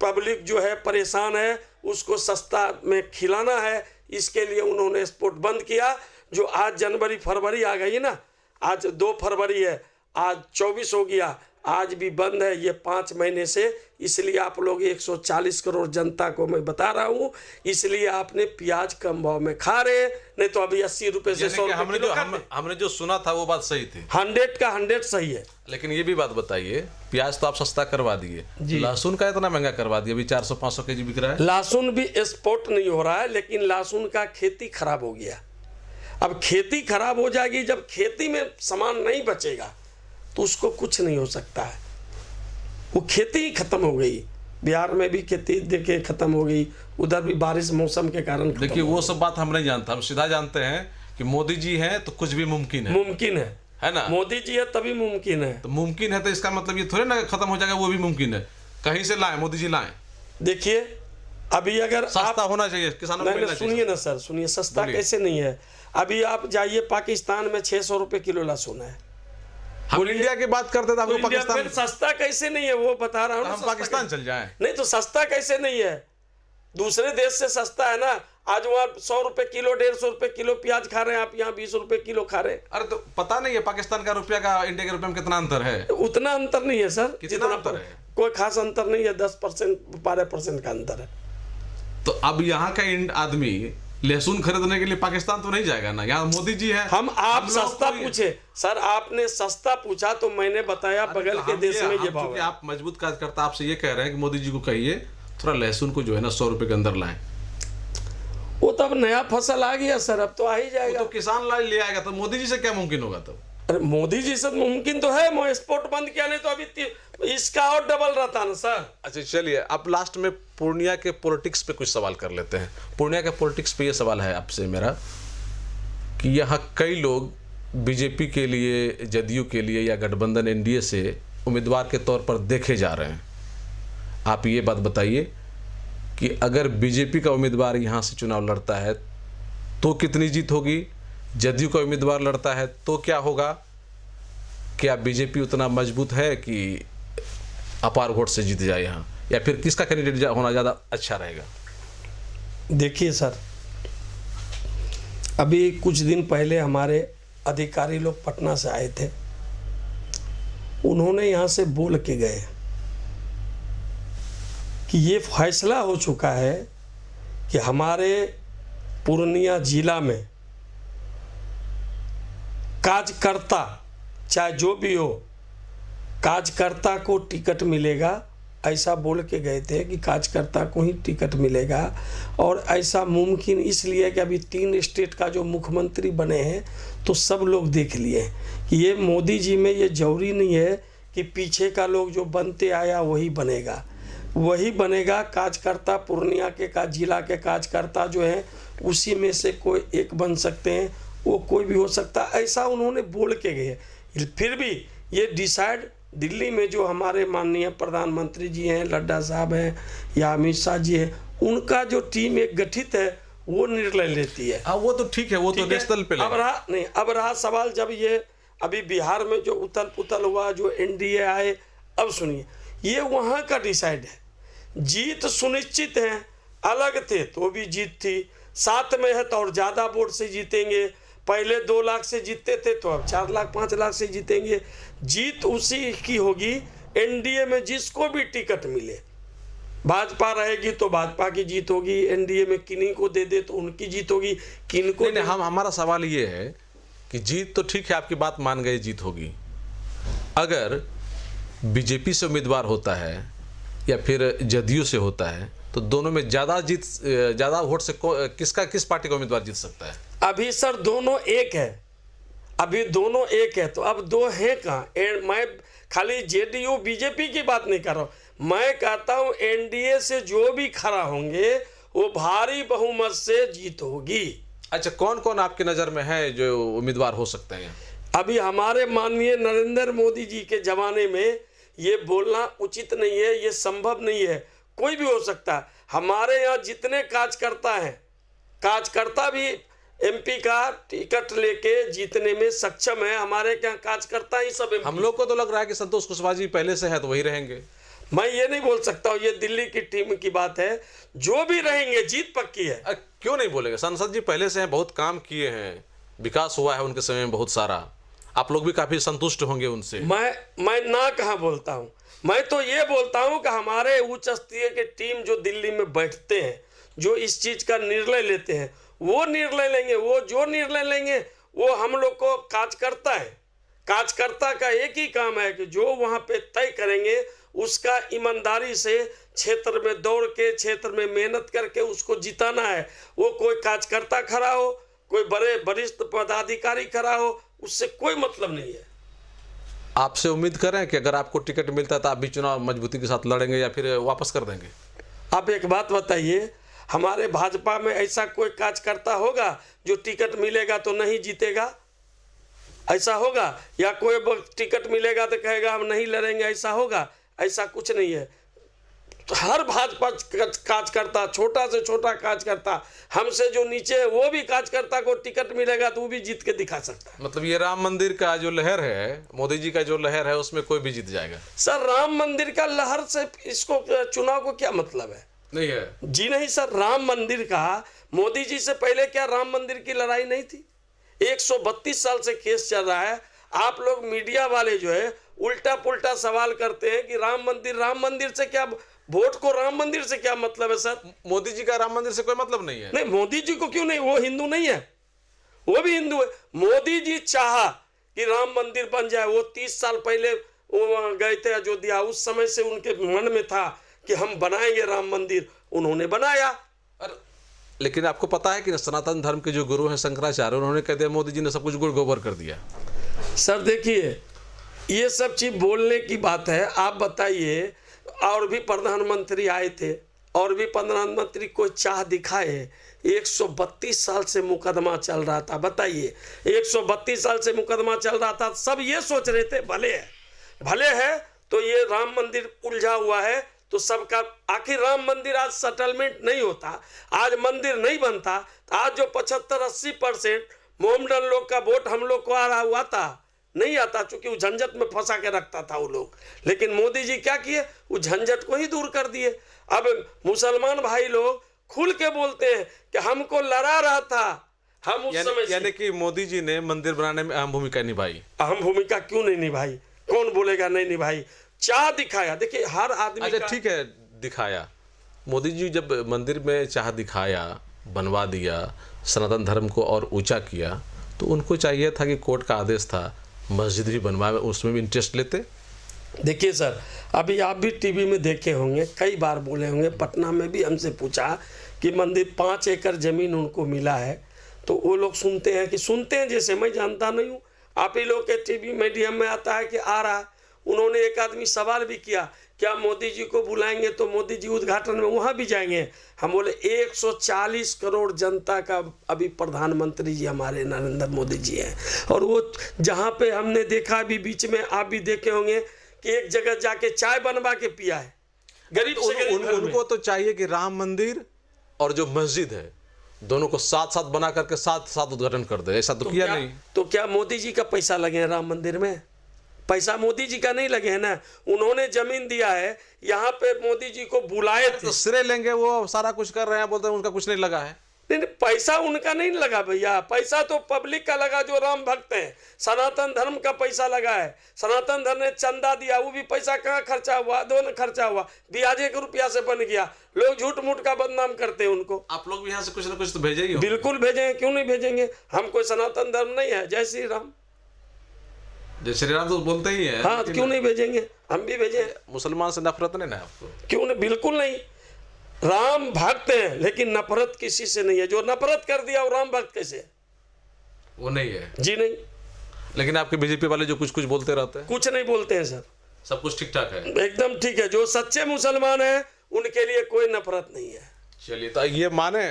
पब्लिक जो है परेशान है, उसको सस्ता में खिलाना है, इसके लिए उन्होंने एक्सपोर्ट बंद किया। जो आज जनवरी फरवरी आ गई ना, आज 2 फरवरी है, आज 24 हो गया, आज भी बंद है ये 5 महीने से। इसलिए आप लोग 140 करोड़ जनता को मैं बता रहा हूँ, इसलिए आपने प्याज कम भाव में खा रहे हैं, नहीं तो अभी 80 रुपये से 100 रुपये। हमने जो सुना था वो बात सही थी, 100 का 100 सही है। लेकिन ये भी बात बताइए, प्याज तो आप सस्ता करवा दिए, लहसुन का इतना महंगा करवा दिया, अभी 400-500 केजी बिक रहा है। लहसुन भी एक्सपोर्ट नहीं हो रहा है, लेकिन लहसुन का खेती खराब हो गया। अब खेती खराब हो जाएगी, जब खेती में सामान नहीं बचेगा तो उसको कुछ नहीं हो सकता है। वो खेती ही खत्म हो गई। बिहार में भी खेती देखिए खत्म हो गई, उधर भी बारिश मौसम के कारण। देखिए वो सब बात हम नहीं जानते, हम सीधा जानते हैं कि मोदी जी हैं तो कुछ भी मुमकिन है। मुमकिन है ना, मोदी जी है तभी मुमकिन है। तो मुमकिन है तो इसका मतलब ये थोड़े ना खत्म हो जाएगा, वो भी मुमकिन है। कहीं से लाए, मोदी जी लाए। देखिए अभी अगर सस्ता होना चाहिए किसानों को। सुनिए ना सर, सुनिए, सस्ता कैसे नहीं है। अभी आप जाइए पाकिस्तान में 600 रुपये किलो लहसुन है। हम इंडिया की बात करते थे, आपको पाकिस्तान में सस्ता कैसे नहीं है वो बता रहा हूँ। हम पाकिस्तान चल जाएं। नहीं तो सस्ता कैसे नहीं है, दूसरे देश से सस्ता है ना। आज वहाँ 100 रुपये किलो 150 रुपये किलो प्याज खा रहे हैं, आप यहाँ 20 रुपये किलो खा रहे हैं। अरे तो पता नहीं है पाकिस्तान का रुपया का इंडिया के रुपये में कितना अंतर है? उतना अंतर नहीं है सर, कितना अंतर है? कोई खास अंतर नहीं है, 10% 12% का अंतर है। तो अब यहाँ का आदमी लहसुन खरीदने के लिए पाकिस्तान तो नहीं जाएगा ना, यहाँ मोदी जी है। आप सस्ता पूछे सर, आपने सस्ता पूछा तो मैंने बताया बगल के देश में ये भाव है। आप मजबूत कार्यकर्ता, आपसे ये कह रहे हैं कि मोदी जी को कहिए थोड़ा लहसुन को जो है ना 100 रुपए के अंदर लाएं। वो तो अब नया फसल आ गया सर, अब तो आ ही जाएगा। तो किसान ला ले आएगा, तो मोदी जी से क्या मुमकिन होगा तब? अरे मोदी जी से मुमकिन तो है, एक्सपोर्ट बंद किया, नहीं तो अभी इसका और डबल रहता ना सर। अच्छा चलिए, अब लास्ट में पूर्णिया के पॉलिटिक्स पे कुछ सवाल कर लेते हैं। पूर्णिया के पॉलिटिक्स पे ये सवाल है आपसे मेरा कि यहाँ कई लोग बीजेपी के लिए, जदयू के लिए या गठबंधन एनडीए से उम्मीदवार के तौर पर देखे जा रहे हैं। आप ये बात बताइए कि अगर बीजेपी का उम्मीदवार यहाँ से चुनाव लड़ता है तो कितनी जीत होगी, जदयू का उम्मीदवार लड़ता है तो क्या होगा? क्या बीजेपी उतना मजबूत है कि अपार वोट से जीत जाए यहाँ, या फिर किसका कैंडिडेट होना ज़्यादा अच्छा रहेगा? देखिए सर, अभी कुछ दिन पहले हमारे अधिकारी लोग पटना से आए थे, उन्होंने यहाँ से बोल के गए कि ये फैसला हो चुका है कि हमारे पूर्णिया जिला में कार्यकर्ता चाहे जो भी हो, कार्यकर्ता को टिकट मिलेगा, ऐसा बोल के गए थे कि कार्यकर्ता को ही टिकट मिलेगा। और ऐसा मुमकिन इसलिए कि अभी 3 स्टेट का जो मुख्यमंत्री बने हैं तो सब लोग देख लिए कि ये मोदी जी में ये जरूरी नहीं है कि पीछे का लोग जो बनते आया वही बनेगा, वही बनेगा। कार्यकर्ता पूर्णिया के का जिला के कार्यकर्ता जो हैं उसी में से कोई एक बन सकते हैं, वो कोई भी हो सकता, ऐसा उन्होंने बोल के गए। फिर भी ये डिसाइड दिल्ली में जो हमारे माननीय प्रधानमंत्री जी हैं, लड्डा साहब हैं या अमित शाह जी हैं, उनका जो टीम एक गठित है वो निर्णय लेती है। हाँ वो तो ठीक है, वो तो नेशनल पे अब रहा सवाल जब ये अभी बिहार में जो उथल पुथल हुआ, जो एनडीए आए, अब सुनिए ये वहाँ का डिसाइड है। जीत सुनिश्चित है, अलग थे तो भी जीत थी, साथ में है तो और ज़्यादा वोट से जीतेंगे। पहले 2 लाख से जीतते थे तो अब 4 लाख 5 लाख से जीतेंगे। जीत उसी की होगी एनडीए में जिसको भी टिकट मिले। भाजपा रहेगी तो भाजपा की जीत होगी, एनडीए में किन्हीं को दे दे तो उनकी जीत होगी, किन को नहीं। हमारा सवाल ये है कि जीत तो ठीक है, आपकी बात मान गए जीत होगी। अगर बीजेपी से उम्मीदवार होता है या फिर जदयू से होता है तो दोनों में ज़्यादा वोट से किस पार्टी का उम्मीदवार जीत सकता है? अभी सर दोनों एक है, अभी दोनों एक है तो अब 2 हैं कहाँ? मैं खाली जेडीयू बीजेपी की बात नहीं कर रहा हूँ, मैं कहता हूँ एनडीए से जो भी खड़ा होंगे वो भारी बहुमत से जीत होगी। अच्छा, कौन कौन आपकी नज़र में है जो उम्मीदवार हो सकते हैं? अभी हमारे माननीय नरेंद्र मोदी जी के ज़माने में ये बोलना उचित नहीं है, ये संभव नहीं है, कोई भी हो सकता है। हमारे यहाँ जितने कार्यकर्ता हैं, कार्यकर्ता भी एमपी का टिकट लेके जीतने में सक्षम है। हमारे क्या कार्यकर्ता ही सब हम लोग को तो लग रहा है कि संतोष कुशवाहा जी पहले से है तो वही रहेंगे। मैं ये नहीं बोल सकता हूँ, ये दिल्ली की टीम की बात है, जो भी रहेंगे जीत पक्की है। क्यों नहीं बोलेंगे? सांसद जी पहले से हैं, बहुत काम किए हैं, विकास हुआ है उनके समय में बहुत सारा, आप लोग भी काफी संतुष्ट होंगे उनसे। मैं ना कहाँ बोलता हूँ, मैं तो ये बोलता हूँ कि हमारे उच्च स्तरीय के टीम जो दिल्ली में बैठते हैं, जो इस चीज का निर्णय लेते हैं, वो निर्णय लेंगे। वो जो निर्णय लेंगे वो हम लोग को कार्यकर्ता है, कार्यकर्ता का एक ही काम है कि जो वहाँ पे तय करेंगे उसका ईमानदारी से क्षेत्र में दौड़ के, क्षेत्र में मेहनत करके उसको जिताना है। वो कोई कार्यकर्ता खड़ा हो, कोई बड़े वरिष्ठ पदाधिकारी खड़ा हो, उससे कोई मतलब नहीं है। आपसे उम्मीद करें कि अगर आपको टिकट मिलता है तो आप भी चुनाव मजबूती के साथ लड़ेंगे या फिर वापस कर देंगे? आप एक बात बताइए, हमारे भाजपा में ऐसा कोई कार्यकर्ता होगा जो टिकट मिलेगा तो नहीं जीतेगा? ऐसा होगा? या कोई टिकट मिलेगा तो कहेगा हम नहीं लड़ेंगे, ऐसा होगा? ऐसा कुछ नहीं है। तो हर भाजपा कार्यकर्ता, छोटा से छोटा कार्यकर्ता, हमसे जो नीचे है वो भी कार्यकर्ता को टिकट मिलेगा तो वो भी जीत के दिखा सकता है। मतलब ये राम मंदिर का जो लहर है, मोदी जी का जो लहर है, उसमें कोई भी जीत जाएगा? सर राम मंदिर का लहर से इसको चुनाव को क्या मतलब है? नहीं है जी नहीं सर, राम मंदिर का मोदी जी से पहले क्या राम मंदिर की लड़ाई नहीं थी? 132 साल से केस चल रहा है। आप लोग मीडिया वाले जो है उल्टा पुल्टा सवाल करते हैं कि राम मंदिर से क्या, वोट को राम मंदिर से क्या मतलब है? सर मोदी जी का राम मंदिर से कोई मतलब नहीं है। नहीं, मोदी जी को क्यों नहीं? वो हिंदू नहीं है, वो भी हिंदू है। मोदी जी चाहा कि राम मंदिर बन जाए, वो 30 साल पहले वो गए थे अयोध्या, उस समय से उनके मन में था कि हम बनाएंगे राम मंदिर, उन्होंने बनाया। लेकिन आपको पता है कि सनातन धर्म के जो गुरु हैं शंकराचार्य, उन्होंने कह दिया मोदी जी ने सब कुछ गुड़ गोबर कर दिया। सर देखिए, ये सब चीज बोलने की बात है। आप बताइए, और भी प्रधानमंत्री आए थे, और भी प्रधानमंत्री कोई चाह दिखाए? 132 साल से मुकदमा चल रहा था, बताइए 132 साल से मुकदमा चल रहा था, सब ये सोच रहे थे भले है तो ये राम मंदिर उलझा हुआ है तो सबका, आखिर राम मंदिर आज सेटलमेंट नहीं होता, आज मंदिर नहीं बनता, आज जो 75-80% मोमडन लोग का वोट हम लोग को आ रहा हुआ था, नहीं आता, चूंकि वो झंझट में फंसा के रखता था वो लोग। लेकिन मोदी जी क्या किए? वो झंझट को ही दूर कर दिए। अब मुसलमान भाई लोग खुल के बोलते हैं कि हमको लड़ा रहा था, हम उस समय, यानी कि मोदी जी ने मंदिर बनाने में अहम भूमिका निभाई। अहम भूमिका क्यों नहीं निभाई? कौन बोलेगा नहीं निभाई? चाह दिखाया। देखिए हर आदमी, अच्छा ठीक है, दिखाया। मोदी जी जब मंदिर में चाह दिखाया, बनवा दिया, सनातन धर्म को और ऊंचा किया, तो उनको चाहिए था कि कोर्ट का आदेश था मस्जिद भी बनवाए, उसमें भी इंटरेस्ट लेते। देखिए सर, अभी आप भी टीवी में देखे होंगे, कई बार बोले होंगे, पटना में भी हमसे पूछा कि मंदिर 5 एकड़ ज़मीन उनको मिला है, तो वो लोग सुनते हैं जैसे मैं जानता नहीं हूँ, आप ही लोग के टीवी मीडियम में आता है कि आ रहा है। उन्होंने एक आदमी सवाल भी किया, क्या मोदी जी को बुलाएंगे तो मोदी जी उद्घाटन में वहाँ भी जाएंगे? हम बोले 140 करोड़ जनता का अभी प्रधानमंत्री जी हमारे नरेंद्र मोदी जी हैं, और वो जहाँ पे हमने देखा अभी बीच में, आप भी देखे होंगे कि एक जगह जाके चाय बनवा के पिया है गरीब से गरीब घर में। उनको तो चाहिए कि राम मंदिर और जो मस्जिद है दोनों को साथ साथ बना करके साथ साथ उद्घाटन कर दे, ऐसा तो किया नहीं। तो क्या मोदी जी का पैसा लगे हैं राम मंदिर में? पैसा मोदी जी का नहीं लगे है ना, उन्होंने जमीन दिया है, यहाँ पे मोदी जी को बुलाए थे। तो श्रेय लेंगे, वो सारा कुछ कर रहे हैं, बोलते हैं उनका कुछ नहीं लगा है। नहीं, पैसा उनका नहीं लगा भैया, पैसा तो पब्लिक का लगा जो राम भक्त हैं। सनातन धर्म का पैसा लगा है, सनातन धर्म ने चंदा दिया, वो भी पैसा कहाँ खर्चा हुआ? दोनों खर्चा हुआ, ब्याज 1 रुपया से बन गया। लोग झूठ मूठ का बदनाम करते हैं उनको। आप लोग भी यहाँ से कुछ ना कुछ तो भेजे ही हो। बिल्कुल भेजेंगे, क्यों नहीं भेजेंगे? हम कोई सनातन धर्म नहीं है, जय श्री राम। जय श्री राम तो बोलते ही है। हाँ, क्यों नहीं भेजेंगे? हम भी भेजें। मुसलमान से नफरत नहीं ना आपको? क्यों नहीं, बिल्कुल नहीं। राम भक्त हैं, लेकिन नफरत किसी से नहीं है। जो नफरत कर दिया वो राम भक्त कैसे है? वो नहीं है जी नहीं। लेकिन आपके बीजेपी वाले जो कुछ कुछ बोलते रहते हैं, कुछ नहीं बोलते हैं सर, सब कुछ ठीक ठाक है, एकदम ठीक है। जो सच्चे मुसलमान हैं उनके लिए कोई नफरत नहीं है। चलिए, तो ये माने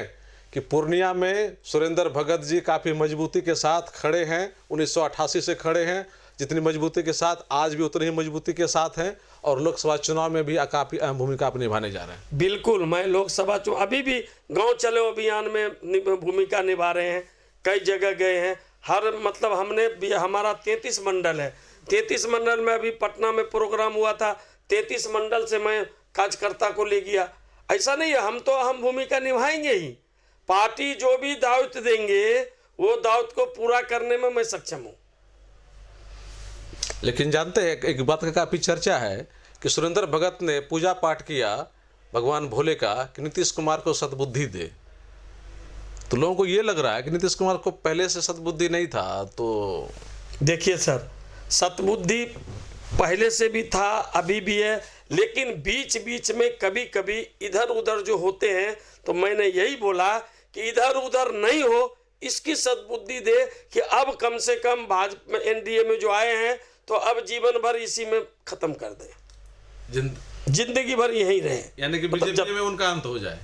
कि पूर्णिया में सुरेंद्र भगत जी काफ़ी मजबूती के साथ खड़े हैं, 1988 से खड़े हैं, जितनी मजबूती के साथ आज भी उतनी ही मजबूती के साथ हैं, और लोकसभा चुनाव में भी काफ़ी अहम भूमिका आप निभाने जा रहे हैं। बिल्कुल, मैं लोकसभा चुनाव अभी भी गांव चलो अभियान में भूमिका निभा रहे हैं, कई जगह गए हैं। हर मतलब हमने भी, हमारा 33 मंडल है, 33 मंडल में अभी पटना में प्रोग्राम हुआ था, 33 मंडल से मैं कार्यकर्ता को ले गया। ऐसा नहीं है, हम तो अहम भूमिका निभाएंगे ही। पार्टी जो भी दावत देंगे वो दावत को पूरा करने में मैं सक्षम हूँ। लेकिन जानते हैं, एक बात का काफ़ी चर्चा है कि सुरेंद्र भगत ने पूजा पाठ किया भगवान भोले का कि नीतीश कुमार को सद्बुद्धि दे, तो लोगों को ये लग रहा है कि नीतीश कुमार को पहले से सद्बुद्धि नहीं था। तो देखिए सर, सद्बुद्धि पहले से भी था, अभी भी है, लेकिन बीच बीच में कभी कभी इधर उधर जो होते हैं, तो मैंने यही बोला कि इधर उधर नहीं हो, इसकी सद्बुद्धि दे कि अब कम से कम भाजपा एनडीए में जो आए हैं तो अब जीवन भर इसी में खत्म कर दें, जिंदगी भर यहीं रहे, यानी कि बीजेपी में उनका अंत हो जाए।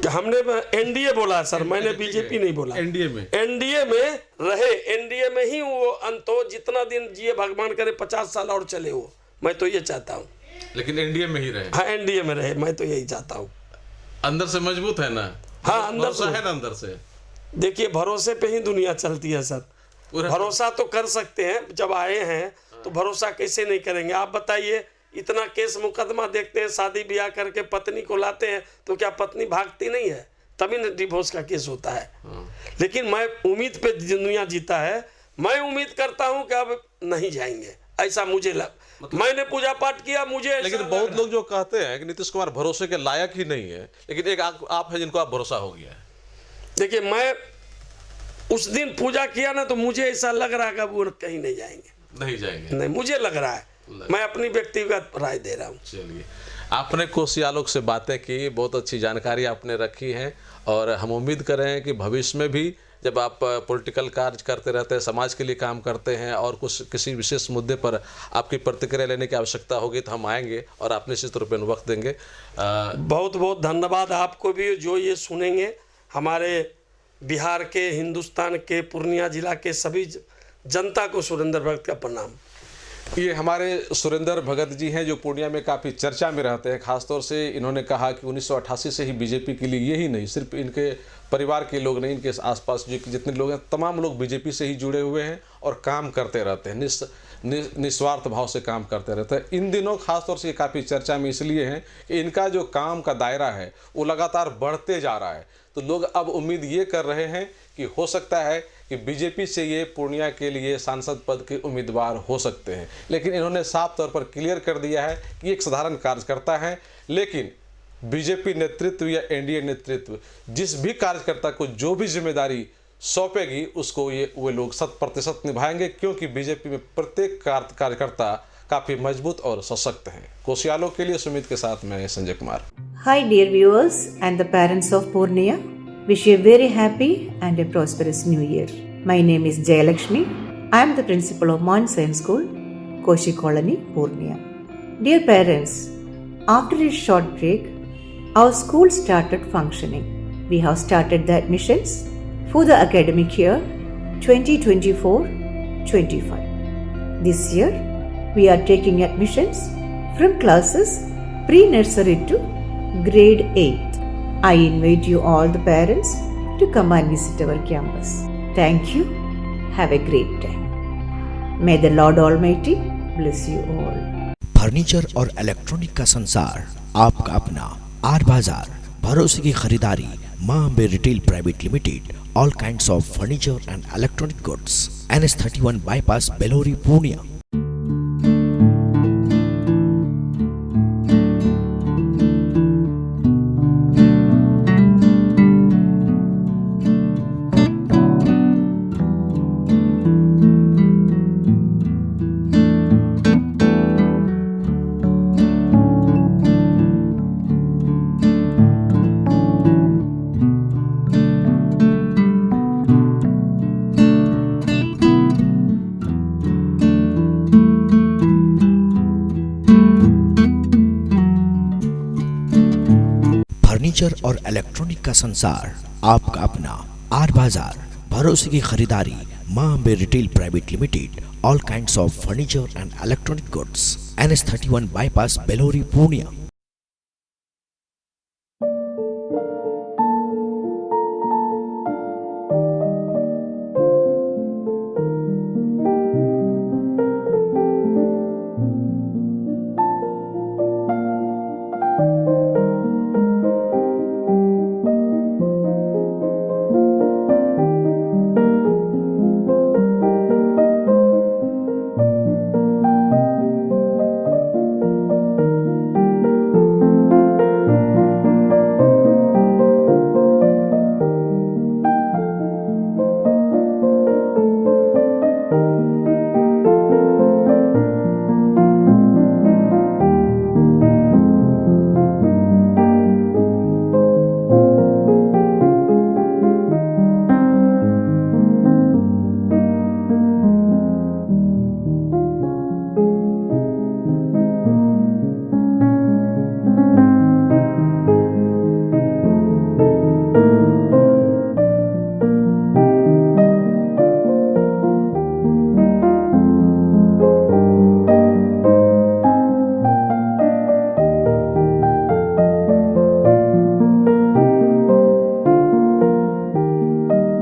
हमने एनडीए बोला सर, मैंने बीजेपी नहीं बोला। एनडीए में रहे, एनडीए में ही वो अंत हो, जितना दिन जिए भगवान करे 50 साल और चले वो, मैं तो ये चाहता हूँ। लेकिन एनडीए में ही रहे। हाँ, एनडीए में रहे, मैं तो यही चाहता हूँ। अंदर से मजबूत है ना? हाँ, अंदर से है ना, अंदर से। देखिए, भरोसे पे ही दुनिया चलती है सर। भरोसा तो कर सकते हैं, जब आए हैं तो भरोसा कैसे नहीं करेंगे? आप बताइए, इतना केस मुकदमा देखते हैं, शादी ब्याह करके पत्नी को लाते हैं, तो क्या पत्नी भागती नहीं है? तभी न डिवोर्स का केस होता है। लेकिन मैं उम्मीद पे दुनिया जीता है, मैं उम्मीद करता हूं कि अब नहीं जाएंगे, ऐसा मुझे मैंने पूजा पाठ किया, मुझे। लेकिन बहुत लोग जो कहते हैं कि नीतीश कुमार भरोसे के लायक ही नहीं है, लेकिन एक आप है जिनको आप भरोसा हो गया है। देखिए, मैं उस दिन पूजा किया ना, तो मुझे ऐसा लग रहा है कि वो कहीं नहीं जाएंगे। नहीं, मुझे लग रहा है, मैं अपनी व्यक्तिगत राय दे रहा हूँ। चलिए, आपने कोसी आलोक से बातें की, बहुत अच्छी जानकारी आपने रखी है, और हम उम्मीद कर रहे हैं कि भविष्य में भी जब आप पॉलिटिकल कार्य करते रहते हैं, समाज के लिए काम करते हैं, और कुछ किसी विशेष मुद्दे पर आपकी प्रतिक्रिया लेने की आवश्यकता होगी तो हम आएंगे और आप निश्चित रूप में वक्त देंगे। बहुत बहुत धन्यवाद आपको भी, जो ये सुनेंगे। हमारे बिहार के, हिंदुस्तान के, पूर्णिया जिला के सभी जनता को सुरेंद्र भगत का प्रणाम। ये हमारे सुरेंद्र भगत जी हैं जो पूर्णिया में काफ़ी चर्चा में रहते हैं। खासतौर से इन्होंने कहा कि 1988 से ही बीजेपी के लिए, यही नहीं सिर्फ इनके परिवार के लोग नहीं, इनके आसपास जो जितने लोग हैं तमाम लोग बीजेपी से ही जुड़े हुए हैं और काम करते रहते हैं, निस्वार्थ भाव से काम करते रहते हैं। इन दिनों खासतौर से ये काफ़ी चर्चा में इसलिए हैं कि इनका जो काम का दायरा है वो लगातार बढ़ते जा रहा है। तो लोग अब उम्मीद ये कर रहे हैं कि हो सकता है कि बीजेपी से ये पूर्णिया के लिए सांसद पद के उम्मीदवार हो सकते हैं। लेकिन इन्होंने साफ तौर पर क्लियर कर दिया है कि एक साधारण कार्यकर्ता है, लेकिन बीजेपी नेतृत्व या एनडीए नेतृत्व जिस भी कार्यकर्ता को जो भी जिम्मेदारी सौंपेगी उसको वे लोग 100% निभाएंगे, क्योंकि बीजेपी में प्रत्येक कार्यकर्ता काफ़ी मजबूत और सशक्त हैं। कोसियालो के लिए सुमित के साथ मैं Sanjay Kumar. Hi dear viewers and the parents of Purnia. Wish you a very happy and a prosperous new year. My name is Jayalakshmi. I am the principal of Mount Science School, Koshi Colony, Purnia. Dear parents, after a short break, our school started functioning. We have started the admissions for the academic year 2024-25. This year, we are taking admissions from classes pre-nursery to grade 8. I invite you all the parents to come and visit our campus. Thank you. Have a great time. May the Lord Almighty bless you all. Furniture और electronic का संसार, आपका अपना are बाजार, भरोसे की खरीदारी, Maa Ambe retail private limited, all kinds of furniture and electronic goods, NS31 bypass, Belori, Purnia. Furniture और इलेक्ट्रॉनिक का संसार, आपका अपना आर बाजार, भरोसे की खरीदारी, Maa Ambe retail private limited, all kinds of furniture and electronic goods, NS31 bypass, Belori, Purnia.